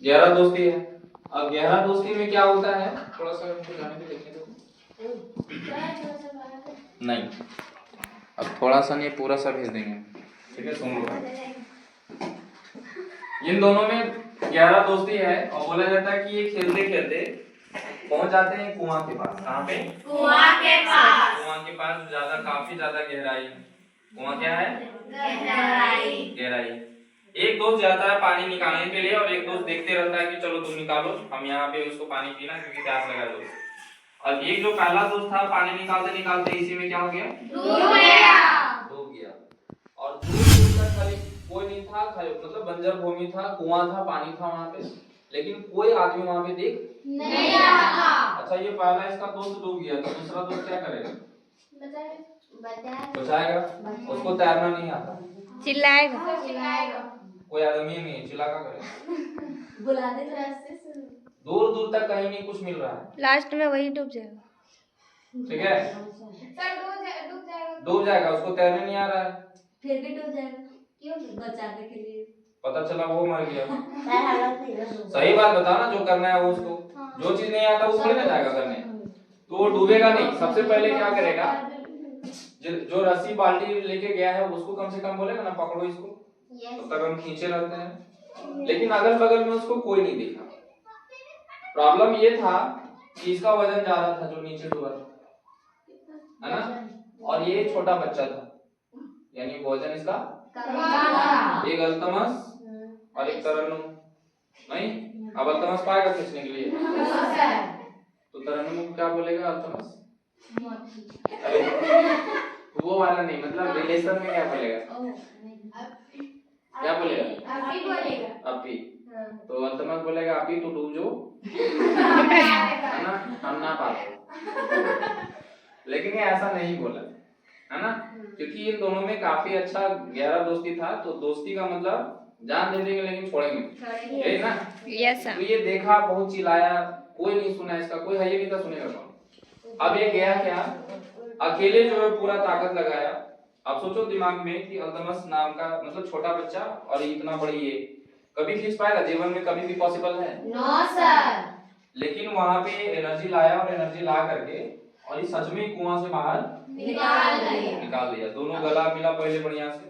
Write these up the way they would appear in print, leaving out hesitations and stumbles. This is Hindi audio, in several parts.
गहरा दोस्ती है। अब गहरा दोस्ती में क्या होता है, थोड़ा सा जाने पे देखने दो। नहीं, अब थोड़ा सा नहीं, पूरा सा भेज देंगे, ठीक है, सुन लो। इन दोनों में गहरा दोस्ती है और बोला जाता है कि ये खेलते खेलते पहुंच जाते हैं कुआं के पास। कहाँ पे? कुआं के पास। कुआं के पास ज्यादा, काफी ज्यादा गहराई है। कुआं क्या है? गहराई। गहराई। एक दोस्त जाता है पानी निकालने के लिए और एक दोस्त देखते रहता है कि चलो तुम निकालो, हम यहाँ पे उसको पानी पीना क्योंकि प्यास लगा दो। और एक जो पहला दोस्त था पानी निकालते निकालते इसी में क्या हो गया? डूब गया। और दूर तक खाली कोई नहीं था, खाली मतलब बंजर भूमि था, कुआं था, पानी था वहां पे, लेकिन कोई आदमी वहां पे दिख नहीं रहा था। अच्छा, ये पहला इसका दोस्त डूब गया तो दूसरा दोस्त क्या करेगा? बचाएगा। उसको तैरना नहीं आता, चिल्लाएगा। कोई आदमी नहीं, चिल्ला का करेगा? बुला दे रास्ते से। दूर दूर तक कहीं नहीं कुछ मिल रहा है, लास्ट में वही डूब जाएगा। ठीक है, डूब जाएगा, उसको तैरने नहीं आ रहा है, फिर भी डूब जाएगा। क्यों? बचाने के लिए। पता चला वो मर गया। सही बात बता ना, जो करना है वो उसको, जो चीज नहीं आता वो थोड़ी ना जाएगा करने, तो वो डूबेगा नहीं। सबसे पहले क्या करेगा, जो रस्सी बाल्टी लेके गया है उसको कम से कम बोलेगा ना पकड़ो इसको, तब तक हम खींचे रहते हैं, लेकिन अगल बगल में उसको कोई नहीं दिखा। प्रॉब्लम ये था कि इसका वजन ज्यादा था जो नीचे डूबा था, है ना, और ये छोटा बच्चा था, यानी वजन इसका एक अल्तमस और एक तरन्नुम नहीं। अब अल्तमस पाएगा खींचने के लिए, तो तरन्नुम को क्या बोलेगा? अल्तमस। अरे वो वाला नहीं, मतलब रिलेशन में क्या बोलेगा? क्या बोलेगा? अपी बोलेगा। अपी। तो अल्तमस बोलेगा अपी तू डूब जो, है ना, हम ना पाते। लेकिन ये ऐसा नहीं बोला, है ना, क्योंकि इन दोनों में काफी अच्छा गहरा दोस्ती था। तो दोस्ती का मतलब जान दे देंगे लेकिन छोड़ेंगे, यही ना? Yes sir. तो ये देखा, बहुत चिल्लाया, कोई नहीं सुना इसका, कोई है ही नहीं था सुनेगा कौन। अब ये गया क्या, अकेले जो है पूरा ताकत लगाया। अब सोचो दिमाग में कि अल्तमस नाम का मतलब छोटा बच्चा और इतना बड़ी ये कभी खींच पाएगा? जीवन में कभी भी पॉसिबल है? No sir. लेकिन वहां पे एनर्जी लाया और एनर्जी ला करके और इस सच में कुआं से बाहर निकाल दिया। दोनों गला मिला पहले बढ़िया से,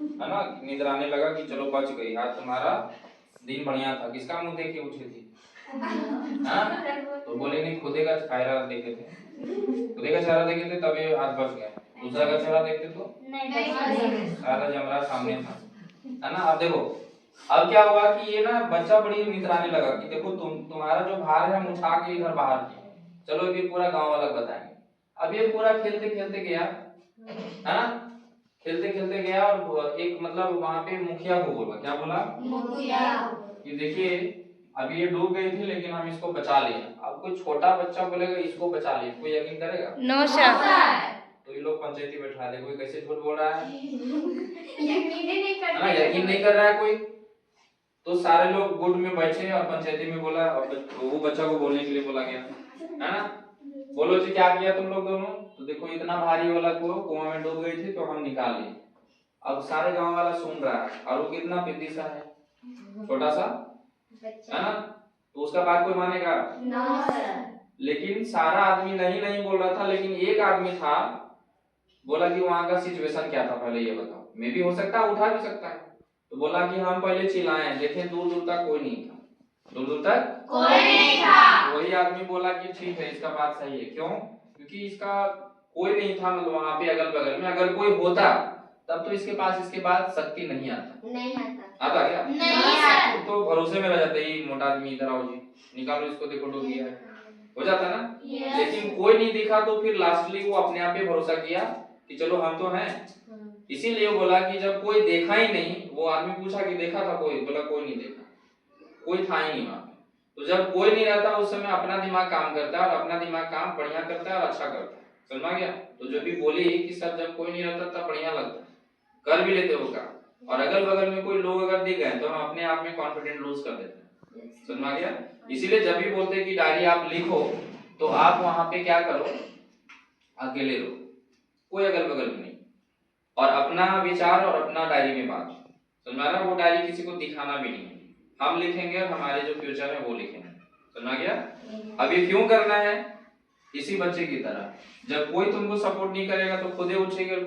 है ना, नींद आने लगा कि चलो बच गई, आज तुम्हारा दिन बढ़िया था। किसका मुंह देख के उठी थी? हाँ, तो बोले नहीं, खुदे का चेहरा देखे थे, खुदे का चेहरा देखे थे तभी आज बच गए। दूसरा का चेहरा देखते तो सारा जमरा सामने था, है ना। अब देखो, अब क्या हुआ कि ये ना बच्चा बड़ी नितराने लगा कि देखो तुम्हारा जो भार है हम उठा के इधर बाहर किए, चलो ये पूरा गांव वाला बताएंगे। अब ये पूरा खेलते खेलते गया, है ना, खेलते खेलते गया और एक मतलब वहां पे मुखिया को बोला, क्या बोला? मुखिया कि देखिए अभी ये डूब गई थी लेकिन हम इसको बचा लिए। अब कोई छोटा बच्चा बोलेगा इसको बचा लिए, कोई यकीन करेगा? No sir. तो ये लोग पंचायती बैठा दे, कोई कैसे झूठ बोल रहा है? यकीन नहीं कर रहा है कोई, तो सारे लोग गुट में बैठे और पंचायती में बोला, वो बच्चा को बोलने के लिए बोला गया, है ना, बोलो जी क्या किया तुम लोग दोनों? तो देखो इतना भारी वाला कुआं में डूब गई थी तो हम निकाल लिए। अब सारे गांव वाला सुन रहा है और वो कितना पिद्दी सा है, छोटा सा, है ना, तो उसका बात कोई मानेगा? No sir. लेकिन सारा आदमी नहीं नहीं बोल रहा था, लेकिन एक आदमी था बोला कि वहां का सिचुएशन क्या था पहले ये बताओ, मे भी हो सकता है, उठा भी सकता है। तो बोला कि हम पहले चिल्लाए, देखे दूर दूर तक कोई नहीं था, दूर दूर तक कोई नहीं था। वही आदमी बोला कि ठीक है, इसका बात सही है। क्यों? क्योंकि इसका कोई नहीं था, मतलब वहां पे अगल बगल में अगर कोई होता तब तो इसके पास इसके बाद शक्ति नहीं आता। नहीं आता क्या? नहीं आता। तो भरोसे में रह जाते ही, मोटा आदमी इधर आओ जी, निकालो इसको, देखो डूब गया है, हो जाता ना। लेकिन कोई नहीं दिखा तो फिर लास्टली वो अपने आप पे भरोसा किया कि चलो हम तो हैं। इसीलिए बोला कि जब कोई देखा ही नहीं, वो आदमी पूछा कि देखा था कोई? बोला कोई नहीं देखा, कोई था ही नहीं वहां पे। तो जब कोई नहीं रहता उस समय अपना दिमाग काम करता है और अपना दिमाग काम बढ़िया करता है और अच्छा करता है, समझ में गया? तो जो भी बोली कि सर जब कोई नहीं रहता तब बढ़िया लगता है, कर भी लेते हो काम, और अगल बगल में कोई लोग अगर दिख गए तो हम अपने आप में कॉन्फिडेंट लूज कर देते हैं, समझ में गया? इसीलिए जब भी बोलते हैं कि डायरी आप लिखो तो आप वहां पे क्या करो, अकेले रहो, कोई अगल बगल में नहीं, और अपना विचार और अपना डायरी में बात, समझ में आ रहा? वो डायरी किसी को दिखाना भी नहीं है, हम लिखेंगे और हमारे जो फ्यूचर है वो लिखेंगे। सुना गया? अब ये क्यों करना है? इसी बच्चे की तरह, जब कोई तुमको सपोर्ट नहीं करेगा तो खुद ही उठेंगे और